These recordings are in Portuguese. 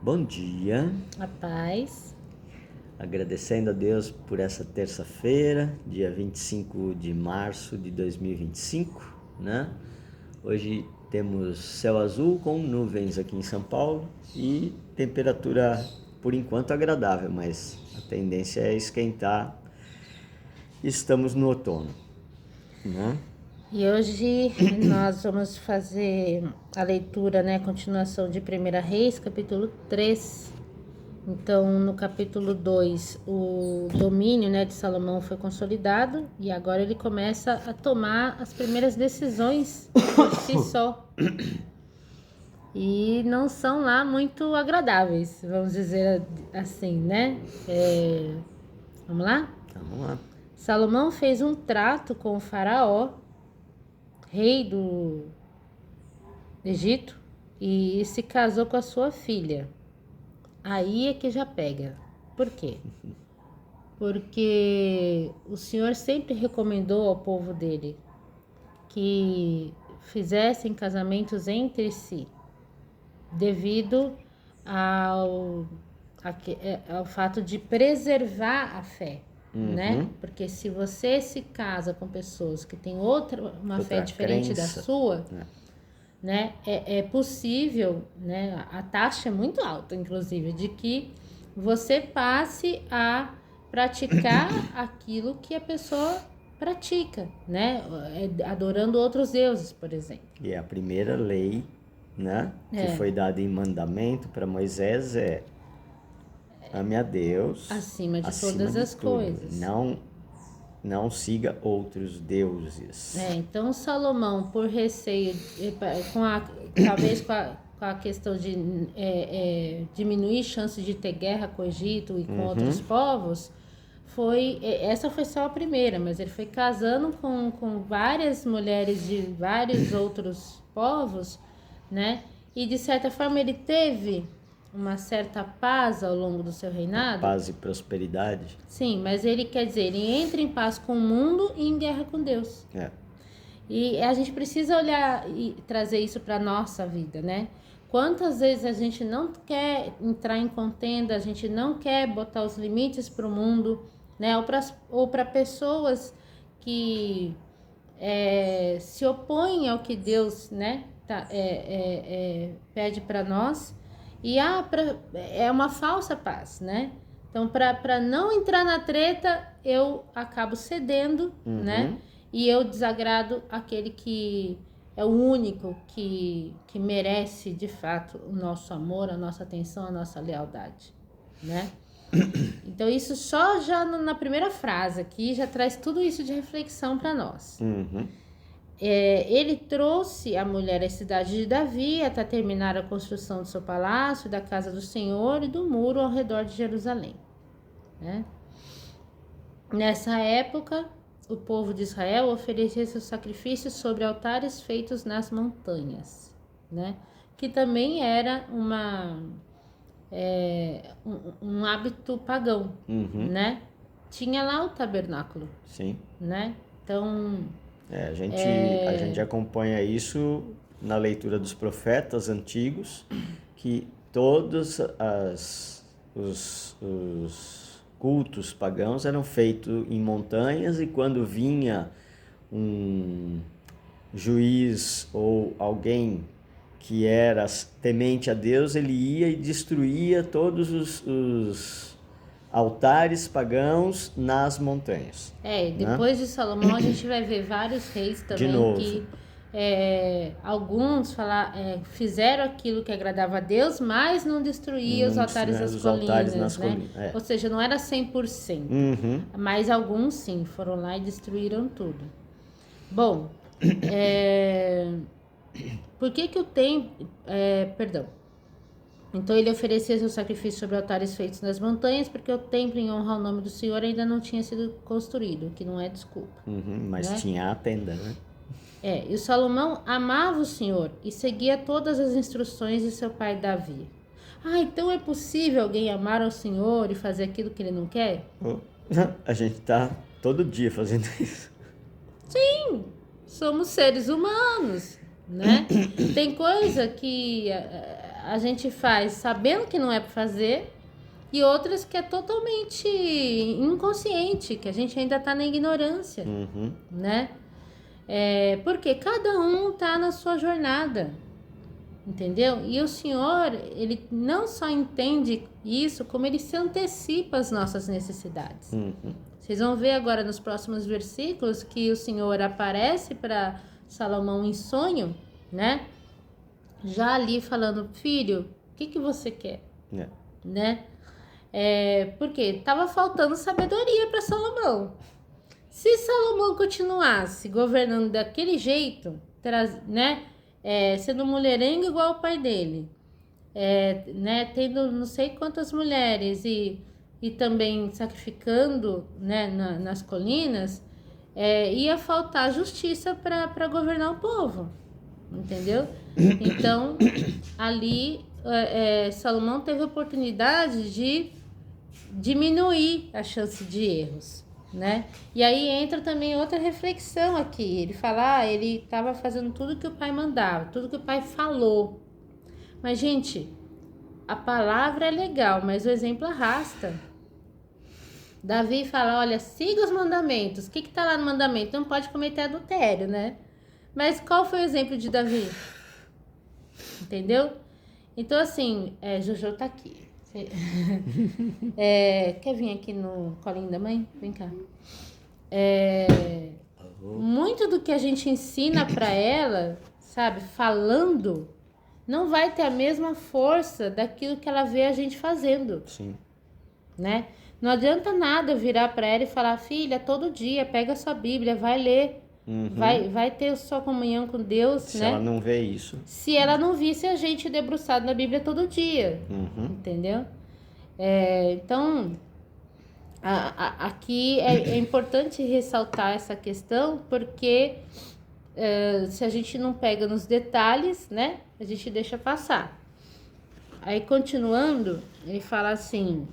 Bom dia, A paz. agradecendo a Deus por essa terça-feira, dia 25 de março de 2025, né? Hoje temos céu azul com nuvens aqui em São Paulo e temperatura por enquanto agradável, mas a tendência é esquentar. Estamos no outono, né? E hoje nós vamos fazer a leitura, né, continuação de 1 Reis, capítulo 3. Então, no capítulo 2, o domínio, né, de Salomão foi consolidado e agora ele começa a tomar as primeiras decisões por si só. E não são lá muito agradáveis, vamos dizer assim, né? Vamos lá? Vamos lá. Salomão fez um trato com o faraó, rei do Egito, e se casou com a sua filha. Aí é que já pega. Por quê? Porque o Senhor sempre recomendou ao povo dele que fizessem casamentos entre si, devido ao, ao fato de preservar a fé, né? Porque se você se casa com pessoas que têm uma fé diferente da sua, né, é possível, né, a taxa é muito alta, inclusive, de que você passe a praticar aquilo que a pessoa pratica, né, adorando outros deuses, por exemplo. E a primeira lei, né, que foi dada em mandamento para Moisés é: ame a Deus Acima de acima todas de as tudo. coisas. Não siga outros deuses. Então Salomão, por receio, talvez com a questão de diminuir chance de ter guerra com o Egito e com outros povos, essa foi só a primeira, mas ele foi casando com várias mulheres de vários outros povos, né? E de certa forma ele teve uma certa paz ao longo do seu reinado. Paz e prosperidade. Sim, mas ele quer dizer, ele entra em paz com o mundo e em guerra com Deus. E a gente precisa olhar e trazer isso para nossa vida, né? Quantas vezes a gente não quer entrar em contenda, a gente não quer botar os limites para o mundo, né? Ou para pessoas que se opõem ao que Deus, né, pede para nós. E é uma falsa paz, né? Então, para não entrar na treta, eu acabo cedendo, né? E eu desagrado aquele que é o único que merece, de fato, o nosso amor, a nossa atenção, a nossa lealdade, né? Então, isso só já na primeira frase aqui já traz tudo isso de reflexão para nós. Ele trouxe a mulher à cidade de Davi até terminar a construção do seu palácio, da casa do Senhor e do muro ao redor de Jerusalém, né? Nessa época, o povo de Israel oferecia seus sacrifícios sobre altares feitos nas montanhas, né? Que também era um hábito pagão, né? Tinha lá o tabernáculo, sim, né? Então a gente acompanha isso na leitura dos profetas antigos, que todos os cultos pagãos eram feitos em montanhas, e quando vinha um juiz ou alguém que era temente a Deus, ele ia e destruía todos os altares pagãos nas montanhas. Depois de Salomão a gente vai ver vários reis também que alguns fizeram aquilo que agradava a Deus, mas não destruía os altares das colinas, né? Ou seja, não era 100%, mas alguns sim foram lá e destruíram tudo. Bom, por que o templo... perdão. Então ele oferecia seu sacrifício sobre altares feitos nas montanhas, porque o templo em honra ao nome do Senhor ainda não tinha sido construído, o que não é desculpa. Mas, né, tinha a tenda, né? E o Salomão amava o Senhor e seguia todas as instruções de seu pai Davi. Então é possível alguém amar ao Senhor e fazer aquilo que ele não quer? A gente tá todo dia fazendo isso. Sim, somos seres humanos, né? Tem coisa que a gente faz sabendo que não é para fazer, e outras que é totalmente inconsciente, que a gente ainda está na ignorância, né? Porque cada um está na sua jornada, entendeu? E o Senhor, ele não só entende isso, como ele se antecipa às nossas necessidades. Vocês vão ver agora nos próximos versículos que o Senhor aparece para Salomão em sonho, né? Já ali falando, filho, o que você quer? Né? Porque estava faltando sabedoria para Salomão. Se Salomão continuasse governando daquele jeito, né? Sendo mulherengo igual o pai dele, né? Tendo não sei quantas mulheres e também sacrificando, né? nas colinas, ia faltar justiça para governar o povo, entendeu? Então, ali Salomão teve a oportunidade de diminuir a chance de erros, né? E aí entra também outra reflexão aqui. Ele fala, ele estava fazendo tudo que o pai mandava, tudo que o pai falou. Mas, gente, a palavra é legal, mas o exemplo arrasta. Davi fala, olha, siga os mandamentos. O que tá lá no mandamento? Não pode cometer adultério, né? Mas qual foi o exemplo de Davi? Entendeu? Então, assim, Jojo tá aqui. Quer vir aqui no colinho da mãe? Vem cá. Muito do que a gente ensina para ela, sabe, falando, não vai ter a mesma força daquilo que ela vê a gente fazendo. Sim. Né? Não adianta nada eu virar para ela e falar, filha, todo dia, pega a sua Bíblia, vai ler. Vai ter sua comunhão com Deus, se né? ela não vê isso. Se ela não visse a gente debruçado na Bíblia todo dia, entendeu? Então, aqui é importante ressaltar essa questão, porque se a gente não pega nos detalhes, né? A gente deixa passar. Aí, continuando, ele fala assim,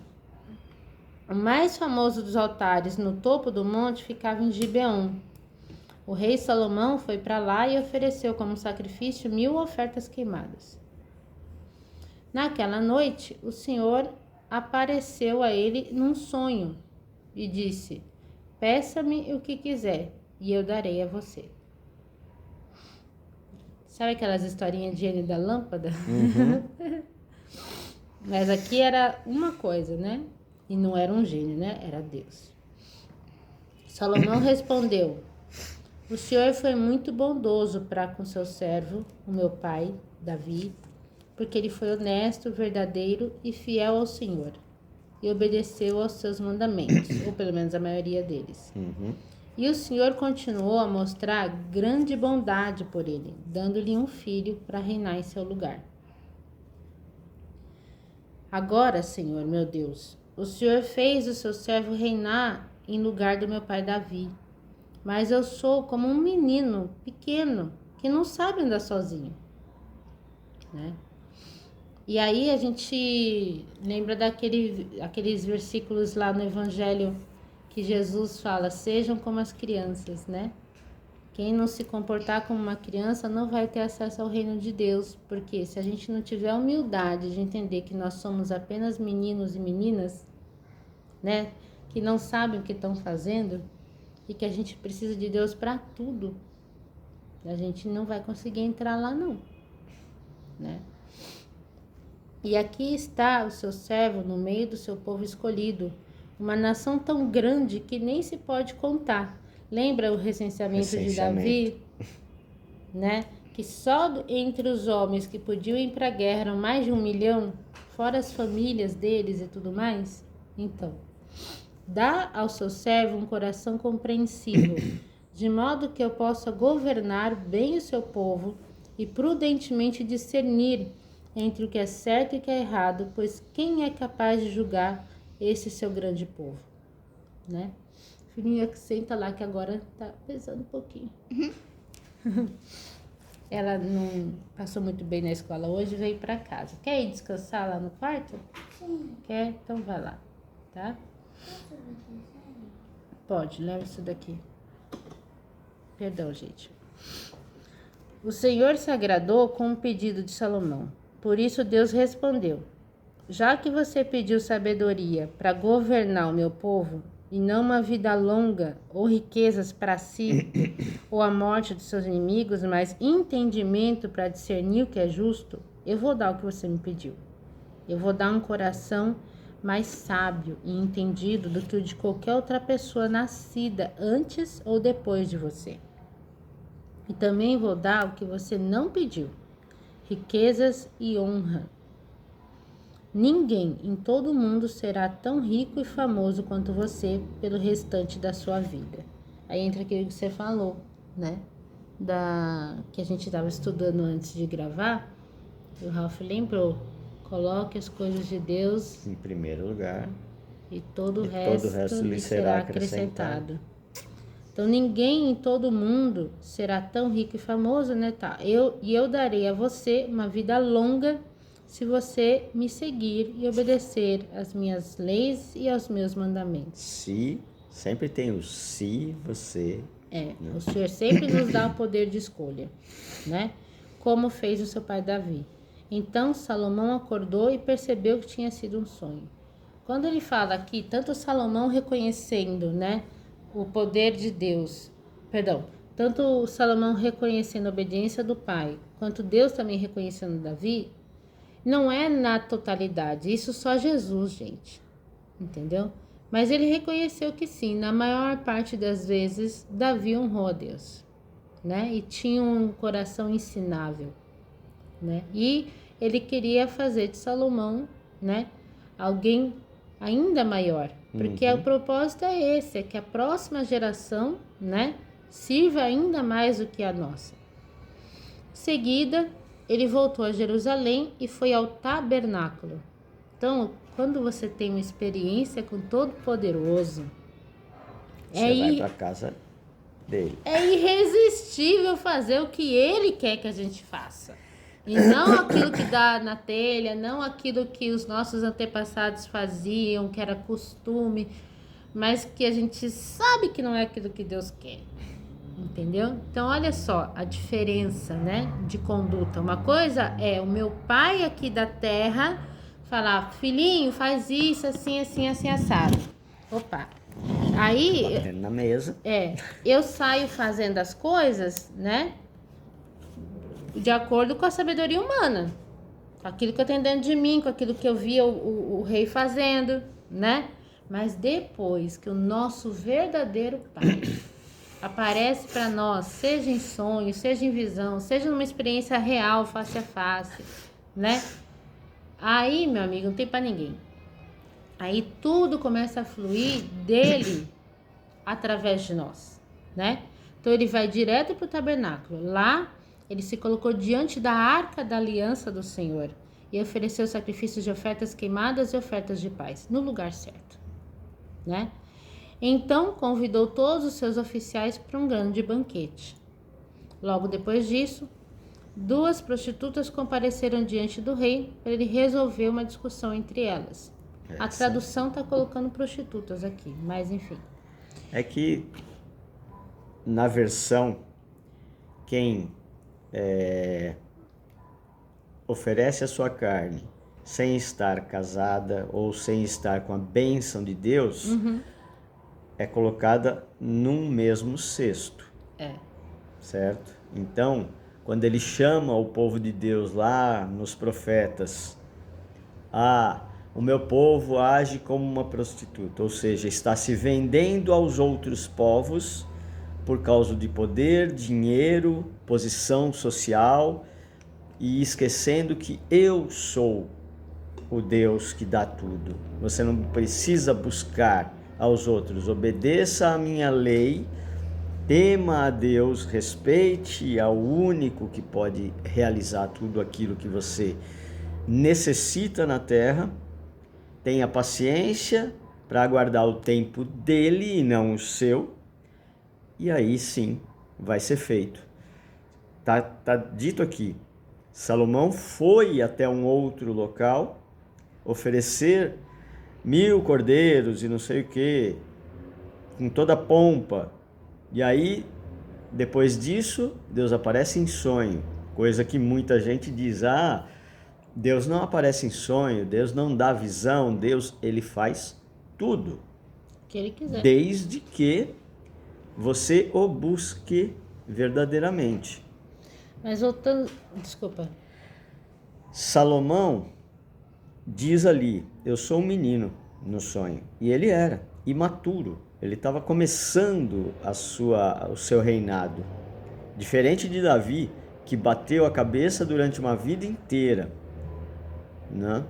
o mais famoso dos altares no topo do monte ficava em Gibeon. O rei Salomão foi para lá e ofereceu como sacrifício 1000 ofertas queimadas. Naquela noite, o Senhor apareceu a ele num sonho e disse, peça-me o que quiser e eu darei a você. Sabe aquelas historinhas de gênio da lâmpada? Mas aqui era uma coisa, né? E não era um gênio, né? Era Deus. Salomão respondeu, o Senhor foi muito bondoso para com seu servo, o meu pai, Davi, porque ele foi honesto, verdadeiro e fiel ao Senhor, e obedeceu aos seus mandamentos, ou pelo menos a maioria deles. E o Senhor continuou a mostrar grande bondade por ele, dando-lhe um filho para reinar em seu lugar. Agora, Senhor, meu Deus, o Senhor fez o seu servo reinar em lugar do meu pai Davi, mas eu sou como um menino pequeno que não sabe andar sozinho, né? E aí a gente lembra aqueles versículos lá no Evangelho que Jesus fala, sejam como as crianças, né? Quem não se comportar como uma criança não vai ter acesso ao reino de Deus, porque se a gente não tiver a humildade de entender que nós somos apenas meninos e meninas, né? Que não sabem o que estão fazendo, e que a gente precisa de Deus para tudo, a gente não vai conseguir entrar lá não, né? E aqui está o seu servo no meio do seu povo escolhido, uma nação tão grande que nem se pode contar. Lembra o recenseamento de Davi, né? Que só entre os homens que podiam ir para a guerra eram mais de 1 milhão, fora as famílias deles e tudo mais. Então, dá ao seu servo um coração compreensivo, de modo que eu possa governar bem o seu povo e prudentemente discernir entre o que é certo e o que é errado, pois quem é capaz de julgar esse seu grande povo, né? Filhinha, senta lá que agora tá pesando um pouquinho. Ela não passou muito bem na escola hoje, veio para casa. Quer ir descansar lá no quarto? Sim. Quer? Então vai lá, tá? Pode, leva isso daqui. Perdão, gente. O Senhor se agradou com o pedido de Salomão. Por isso Deus respondeu: já que você pediu sabedoria para governar o meu povo, e não uma vida longa ou riquezas para si, ou a morte dos seus inimigos, mas entendimento para discernir o que é justo, eu vou dar o que você me pediu. Eu vou dar um coração mais sábio e entendido do que o de qualquer outra pessoa nascida antes ou depois de você. E também vou dar o que você não pediu: riquezas e honra. Ninguém em todo o mundo será tão rico e famoso quanto você pelo restante da sua vida. Aí entra aquilo que você falou, né? Que a gente estava estudando antes de gravar. E o Ralph lembrou: coloque as coisas de Deus em primeiro lugar, e todo o resto lhe será acrescentado. Então ninguém em todo o mundo será tão rico e famoso, né? Tá? Eu darei a você uma vida longa se você me seguir e obedecer às minhas leis e aos meus mandamentos. Sempre tem o se você... O Senhor sempre nos dá o poder de escolha, né? Como fez o seu pai Davi. Então Salomão acordou e percebeu que tinha sido um sonho. Quando ele fala aqui, tanto Salomão reconhecendo, né, o poder de Deus, tanto Salomão reconhecendo a obediência do pai, quanto Deus também reconhecendo Davi, não é na totalidade, isso só Jesus, gente, entendeu? Mas ele reconheceu que sim, na maior parte das vezes, Davi honrou a Deus, né? E tinha um coração ensinável, né? E ele queria fazer de Salomão, né, alguém ainda maior, porque o propósito é esse, é que a próxima geração, né, sirva ainda mais do que a nossa. Em seguida, ele voltou a Jerusalém e foi ao tabernáculo. Então, quando você tem uma experiência com Todo-Poderoso, você vai para a casa dele. É irresistível fazer o que ele quer que a gente faça. E não aquilo que dá na telha, não aquilo que os nossos antepassados faziam, que era costume, mas que a gente sabe que não é aquilo que Deus quer. Entendeu? Então, olha só a diferença, né, de conduta. Uma coisa é o meu pai aqui da terra falar: filhinho, faz isso, assim, assim, assim, assado. Opa. Aí, batendo na mesa. Eu saio fazendo as coisas, né, de acordo com a sabedoria humana. Com aquilo que eu tenho dentro de mim, com aquilo que eu via o rei fazendo, né? Mas depois que o nosso verdadeiro pai aparece para nós, seja em sonho, seja em visão, seja numa experiência real, face a face, né? Aí, meu amigo, não tem para ninguém. Aí tudo começa a fluir dele através de nós, né? Então ele vai direto para o tabernáculo. Lá ele se colocou diante da arca da aliança do Senhor e ofereceu sacrifícios de ofertas queimadas e ofertas de paz, no lugar certo, né? Então convidou todos os seus oficiais para um grande banquete. Logo depois disso, 2 prostitutas compareceram diante do rei para ele resolver uma discussão entre elas. A tradução está colocando prostitutas aqui, mas enfim. É que na versão, quem oferece a sua carne sem estar casada ou sem estar com a bênção de Deus, é colocada num mesmo cesto. Certo? Então, quando ele chama o povo de Deus lá nos profetas, o meu povo age como uma prostituta, ou seja, está se vendendo aos outros povos por causa de poder, dinheiro, posição social e esquecendo que eu sou o Deus que dá tudo. Você não precisa buscar aos outros, obedeça a minha lei, tema a Deus, respeite ao único que pode realizar tudo aquilo que você necessita na terra. Tenha paciência para aguardar o tempo dele e não o seu. E aí sim vai ser feito. Tá dito aqui. Salomão foi até um outro local oferecer 1000 cordeiros e não sei o que, com toda a pompa. E aí, depois disso, Deus aparece em sonho. Coisa que muita gente diz: Deus não aparece em sonho, Deus não dá visão, Deus, ele faz tudo. Que ele quiser. Desde que você o busque verdadeiramente. Mas voltando, desculpa. Salomão diz ali, eu sou um menino no sonho. E ele era imaturo. Ele estava começando o seu reinado. Diferente de Davi, que bateu a cabeça durante uma vida inteira, né?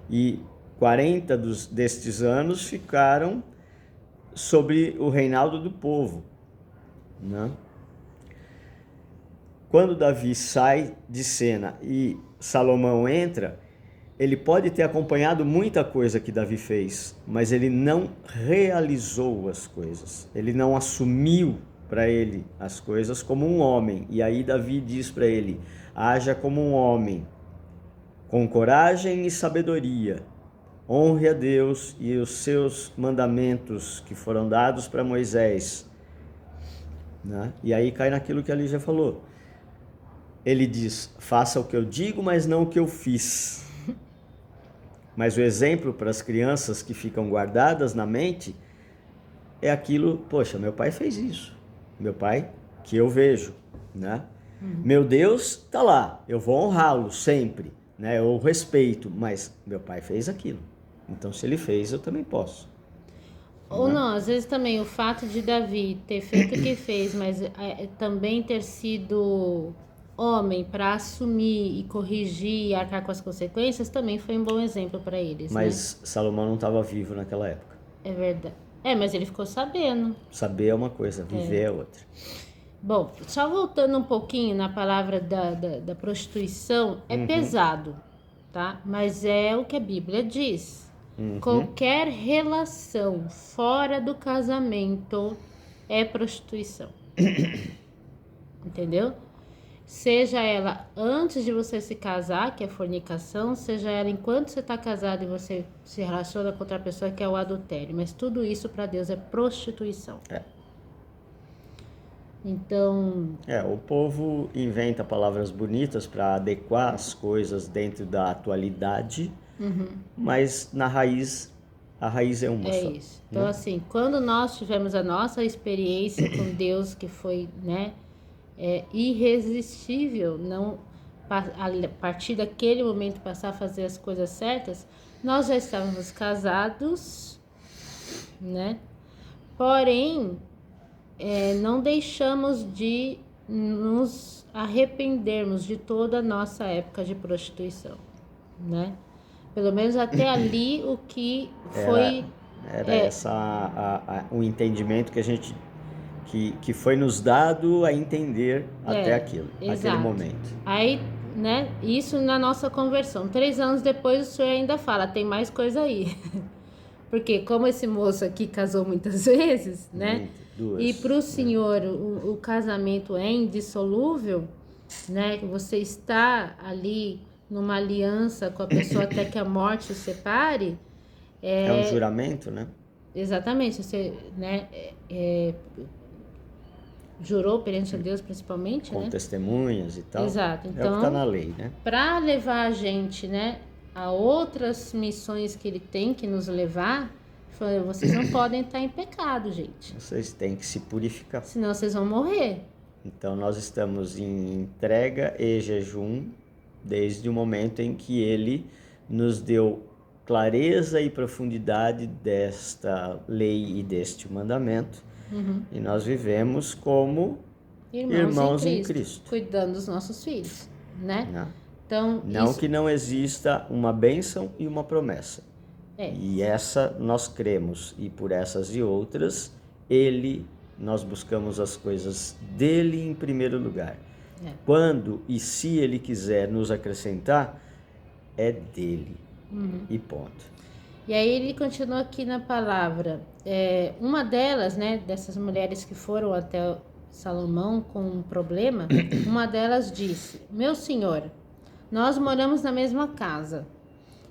E 40 destes anos ficaram sobre o reinado do povo, né? Quando Davi sai de cena e Salomão entra, ele pode ter acompanhado muita coisa que Davi fez, mas ele não realizou as coisas. Ele não assumiu para ele as coisas como um homem. E aí Davi diz para ele, haja como um homem, com coragem e sabedoria. Honre a Deus e os seus mandamentos que foram dados para Moisés. Né? E aí cai naquilo que a Lígia falou. Ele diz, faça o que eu digo, mas não o que eu fiz. Mas o exemplo para as crianças que ficam guardadas na mente é aquilo, poxa, meu pai fez isso. Meu pai, que eu vejo, né? Meu Deus está lá, eu vou honrá-lo sempre, né? Eu respeito, mas meu pai fez aquilo. Então, se ele fez, eu também posso. Ou não, às vezes também o fato de Davi ter feito o que fez, mas também ter sido homem para assumir e corrigir e arcar com as consequências, também foi um bom exemplo para eles. Mas né? Salomão não estava vivo naquela época. É verdade. Mas ele ficou sabendo. Saber é uma coisa, viver é outra. Bom, só voltando um pouquinho na palavra da prostituição, é pesado, tá? Mas é o que a Bíblia diz. Qualquer relação fora do casamento é prostituição. Entendeu? Seja ela antes de você se casar, que é fornicação, seja ela enquanto você está casado e você se relaciona com outra pessoa, que é o adultério. Mas tudo isso para Deus é prostituição. Então... o povo inventa palavras bonitas para adequar as coisas dentro da atualidade, mas na raiz, a raiz é uma só. Isso. Então, assim, quando nós tivemos a nossa experiência com Deus, que foi, né, irresistível, não a partir daquele momento passar a fazer as coisas certas, nós já estávamos casados, né? Porém, não deixamos de nos arrependermos de toda a nossa época de prostituição, né? Pelo menos até ali o que foi... o entendimento que a gente... Que foi nos dado a entender até aquele momento. Aí, né, isso na nossa conversão. 3 anos depois o senhor ainda fala, tem mais coisa aí. Porque como esse moço aqui casou muitas vezes, né? E para o senhor o casamento é indissolúvel, né? Você está ali numa aliança com a pessoa até que a morte o separe. É um juramento, né? Exatamente. Você, né, jurou perante a Deus principalmente, com né? testemunhas e tal. Exato. Então, é o que está na lei, né? Para levar a gente, né, a outras missões que ele tem que nos levar, vocês não podem estar em pecado, gente. Vocês têm que se purificar. Senão vocês vão morrer. Então nós estamos em entrega e jejum desde o momento em que ele nos deu clareza e profundidade desta lei e deste mandamento. E nós vivemos como irmãos em Cristo. Cuidando dos nossos filhos, né? Então, não que não exista uma bênção e uma promessa. E essa nós cremos. E por essas e outras, nós buscamos as coisas dele em primeiro lugar. Quando e se ele quiser nos acrescentar, é dele. E ponto. E aí ele continua aqui na palavra. Uma delas, né, dessas mulheres que foram até Salomão com um problema, uma delas disse, meu senhor, nós moramos na mesma casa.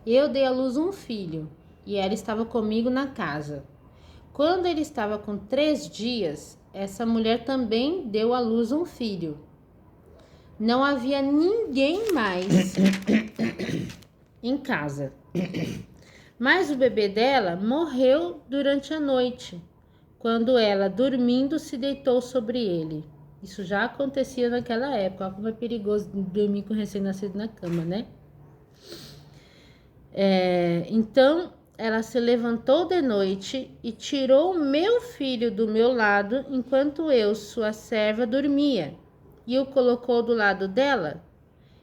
Eu dei à luz um filho e ela estava comigo na casa. Quando ele estava com 3 dias, essa mulher também deu à luz um filho. Não havia ninguém mais em casa. Mas o bebê dela morreu durante a noite, quando ela, dormindo, se deitou sobre ele. Isso já acontecia naquela época. Olha como é perigoso dormir com recém-nascido na cama, né? Então, ela se levantou de noite e tirou o meu filho do meu lado, enquanto eu, sua serva, dormia, e o colocou do lado dela.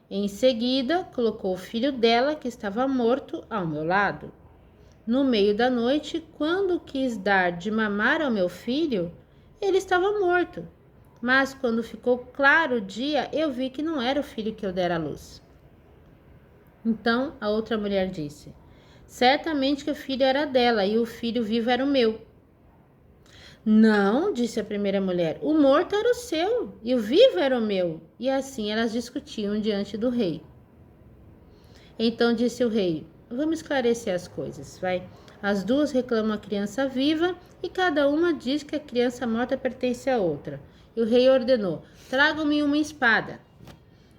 Em seguida, colocou o filho dela, que estava morto, ao meu lado. No meio da noite, quando quis dar de mamar ao meu filho, ele estava morto. Mas quando ficou claro o dia, eu vi que não era o filho que eu dera à luz. Então a outra mulher disse: certamente que o filho era dela e o filho vivo era o meu. Não, disse a primeira mulher, o morto era o seu e o vivo era o meu. E assim elas discutiam diante do rei. Então disse o rei: vamos esclarecer as coisas, vai. As duas reclamam a criança viva e cada uma diz que a criança morta pertence a outra. E o rei ordenou: tragam-me uma espada.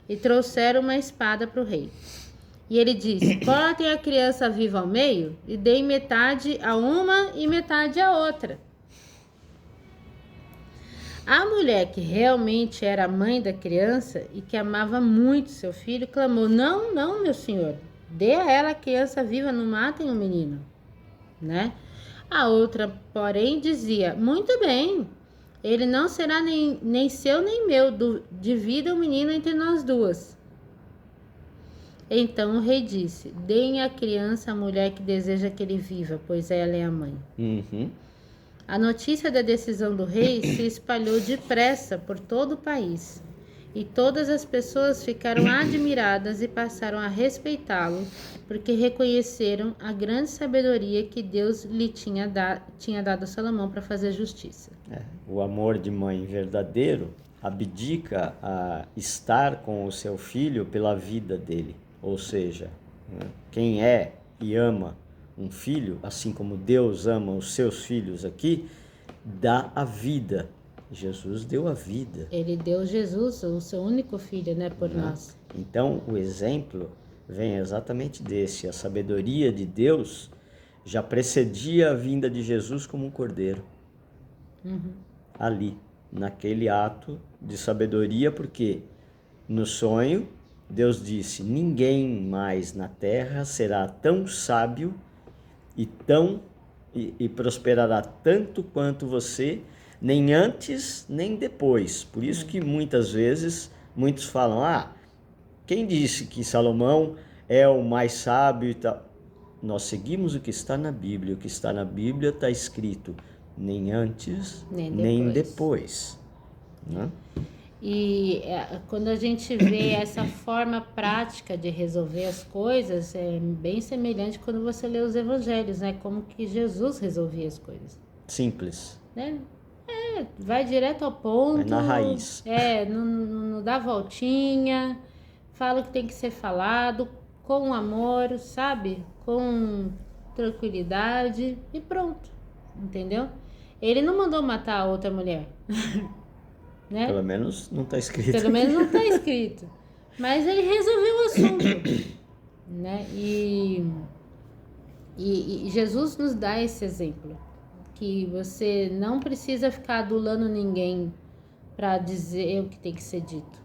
E trouxeram uma espada para o rei. E ele disse: cortem a criança viva ao meio e deem metade a uma e metade a outra. A mulher, que realmente era a mãe da criança e que amava muito seu filho, clamou: não, não, meu senhor, dê a ela a criança viva, não matem o menino, né? A outra, porém, dizia: muito bem, ele não será nem seu nem meu, divida o menino entre nós duas. Então o rei disse: deem a criança à mulher que deseja que ele viva, pois ela é a mãe. A notícia da decisão do rei se espalhou depressa por todo o país, e todas as pessoas ficaram admiradas e passaram a respeitá-lo, porque reconheceram a grande sabedoria que Deus lhe tinha dado a Salomão para fazer justiça. O amor de mãe verdadeiro abdica a estar com o seu filho pela vida dele. Ou seja, quem é e ama um filho, assim como Deus ama os seus filhos aqui, dá a vida. Jesus deu a vida. Ele deu Jesus, o seu único filho, né, por nós. Então, o exemplo vem exatamente desse. A sabedoria de Deus já precedia a vinda de Jesus como um cordeiro. Ali, naquele ato de sabedoria, porque no sonho Deus disse: ninguém mais na terra será tão sábio e prosperará tanto quanto você, nem antes nem depois. Por isso que muitas vezes muitos falam: quem disse que Salomão é o mais sábio e tal? Nós seguimos o que está na Bíblia. O que está na Bíblia está escrito: nem antes nem depois. Né? E quando a gente vê essa forma prática de resolver as coisas, é bem semelhante quando você lê os evangelhos, né? Como que Jesus resolvia as coisas. Simples. Né? Vai direto ao ponto. Vai na raiz. Não dá voltinha, fala o que tem que ser falado, com amor, sabe? Com tranquilidade e pronto, entendeu? Ele não mandou matar a outra mulher. Né? Pelo menos não está escrito. Pelo menos não está escrito. Mas ele resolveu o assunto. Né? E Jesus nos dá esse exemplo. Que você não precisa ficar adulando ninguém para dizer o que tem que ser dito.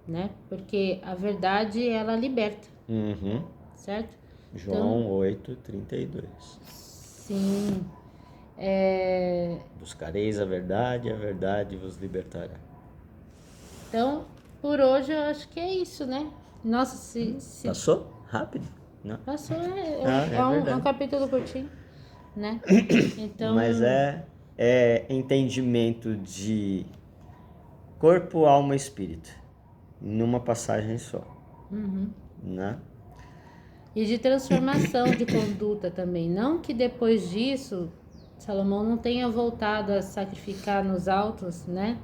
Né? Porque a verdade, ela liberta. Certo? João 8:32. Sim. Buscareis a verdade vos libertará. Então, por hoje eu acho que é isso, né? Nossa, se... Passou? Rápido? Não? Passou, é um capítulo curtinho, né? Então... Mas é entendimento de corpo, alma e espírito, numa passagem só. Né? E de transformação de conduta também. Não que depois disso, Salomão não tenha voltado a sacrificar nos altos, né?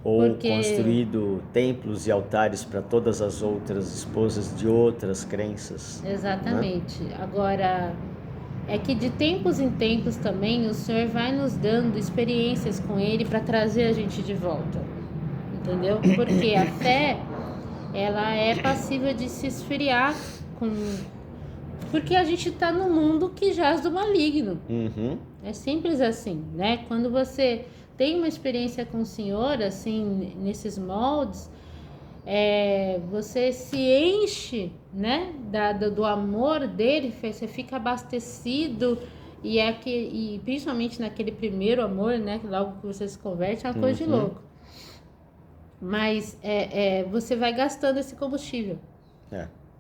Ou construído templos e altares para todas as outras esposas de outras crenças. Exatamente. Né? Agora, é que de tempos em tempos também o Senhor vai nos dando experiências com Ele para trazer a gente de volta. Entendeu? Porque a fé, ela é passível de se esfriar com Porque a gente está no mundo que jaz do maligno. Uhum. É simples assim, né? Quando você tem uma experiência com o Senhor, assim, nesses moldes, você se enche, né, do amor dele, você fica abastecido, e principalmente naquele primeiro amor, né, logo que você se converte, é uma coisa de louco. Mas você vai gastando esse combustível.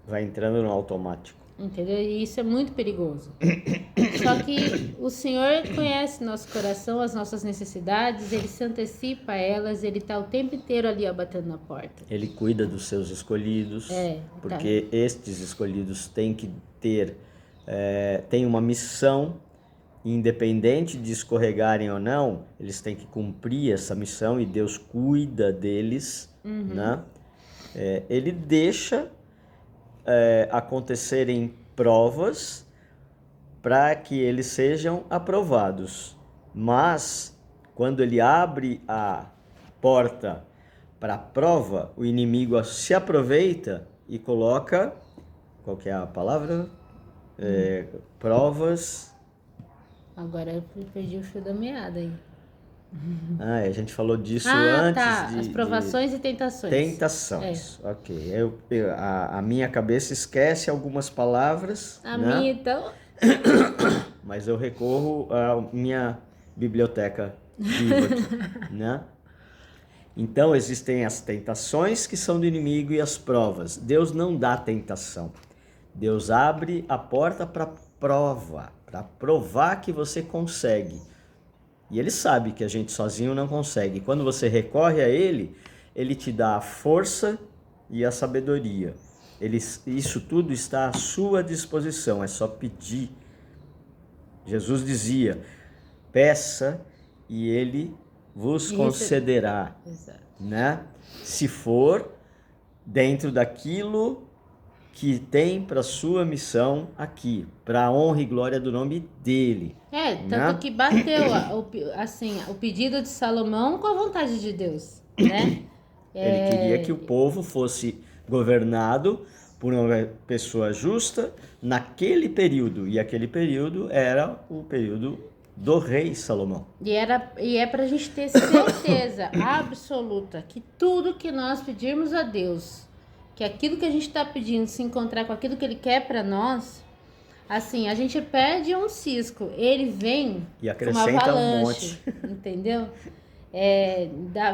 Vai entrando no automático. Entendeu? E isso é muito perigoso. Só que o Senhor conhece nosso coração, as nossas necessidades, Ele se antecipa a elas, Ele está o tempo inteiro ali batendo na porta. Ele cuida dos seus escolhidos, porque estes escolhidos têm que têm uma missão, independente de escorregarem ou não, eles têm que cumprir essa missão e Deus cuida deles, né? Ele deixa acontecerem provas para que eles sejam aprovados. Mas, quando ele abre a porta para a prova, o inimigo se aproveita e coloca, qual que é a palavra? Provas. Agora eu perdi o fio da meada aí. A gente falou disso antes. As provações e tentações. Tentações, ok. A minha cabeça esquece algumas palavras. A minha, então. Mas eu recorro à minha biblioteca viva aqui, né? Então existem as tentações que são do inimigo e as provas. Deus não dá tentação. Deus abre a porta para prova, para provar que você consegue. E ele sabe que a gente sozinho não consegue. Quando você recorre a ele, ele te dá a força e a sabedoria. Isso tudo está à sua disposição, é só pedir. Jesus dizia, peça e ele vos concederá. Exato. Né? Se for dentro daquilo que tem para sua missão aqui, para a honra e glória do nome dele. Tanto que bateu o pedido de Salomão com a vontade de Deus, né? Ele queria que o povo fosse governado por uma pessoa justa naquele período, e aquele período era o período do rei Salomão. E é para a gente ter certeza absoluta que tudo que nós pedirmos a Deus, que aquilo que a gente está pedindo se encontrar com aquilo que Ele quer para nós, assim, a gente pede um cisco, Ele vem e acrescenta uma avalanche, entendeu?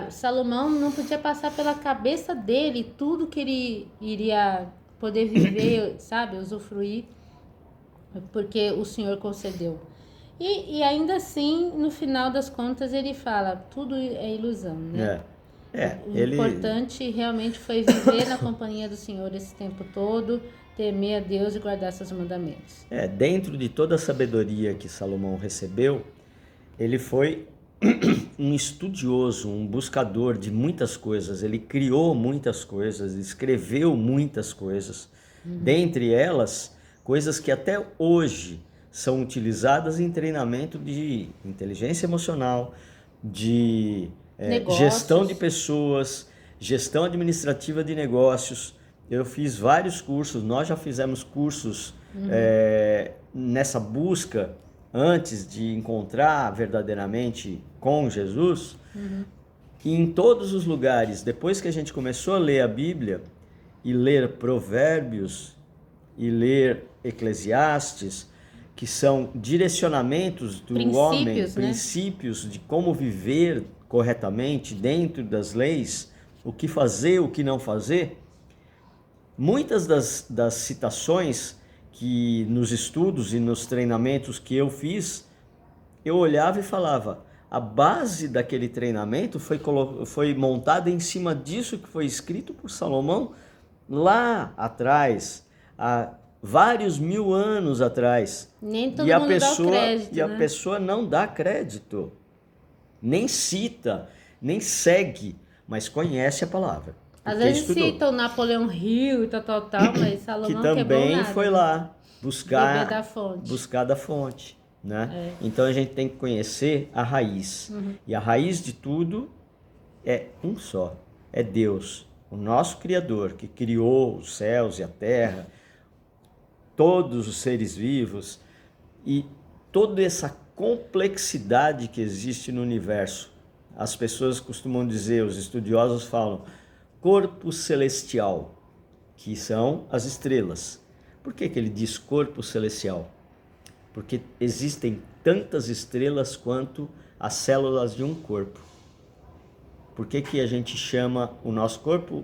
Salomão não podia passar pela cabeça dele tudo que ele iria poder viver, sabe, usufruir, porque o Senhor concedeu. E ainda assim, no final das contas, ele fala, tudo é ilusão, né? Importante realmente foi viver na companhia do Senhor esse tempo todo, temer a Deus e guardar seus mandamentos. Dentro de toda a sabedoria que Salomão recebeu, ele foi um estudioso, um buscador de muitas coisas. Ele criou muitas coisas, escreveu muitas coisas. Dentre elas, coisas que até hoje são utilizadas em treinamento de inteligência emocional, de gestão de pessoas, gestão administrativa de negócios. Eu fiz vários cursos, nós já fizemos cursos nessa busca antes de encontrar verdadeiramente com Jesus. E em todos os lugares, depois que a gente começou a ler a Bíblia e ler Provérbios e ler Eclesiastes, que são direcionamentos do homem, princípios de como viver corretamente dentro das leis, o que fazer, o que não fazer. Muitas das citações que nos estudos e nos treinamentos que eu fiz, eu olhava e falava, a base daquele treinamento foi montada em cima disso que foi escrito por Salomão lá atrás, há vários mil anos atrás. Nem todo mundo dá o crédito, e a pessoa não dá crédito, nem cita, nem segue, mas conhece a palavra. Às vezes cita o Napoleão Hill e tal, mas Salomão que também nada, foi lá buscar da fonte, né? Então a gente tem que conhecer a raiz. E a raiz de tudo é um só, é Deus, o nosso Criador, que criou os céus e a terra, todos os seres vivos e toda essa complexidade que existe no universo. As pessoas costumam dizer, os estudiosos falam, corpo celestial, que são as estrelas. Por que ele diz corpo celestial? Porque existem tantas estrelas quanto as células de um corpo. Por que a gente chama o nosso corpo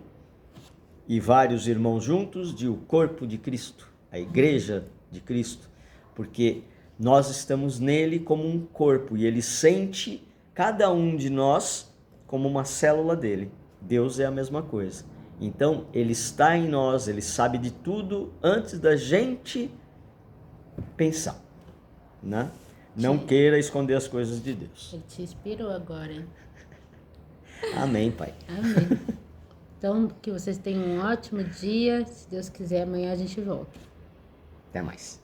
e vários irmãos juntos de o corpo de Cristo, a igreja de Cristo? Porque nós estamos nele como um corpo e ele sente cada um de nós como uma célula dele. Deus é a mesma coisa. Então, ele está em nós, ele sabe de tudo antes da gente pensar, né? Não queira esconder as coisas de Deus. Ele te inspirou agora, hein? Amém, Pai. Amém. Então, que vocês tenham um ótimo dia. Se Deus quiser, amanhã a gente volta. Até mais.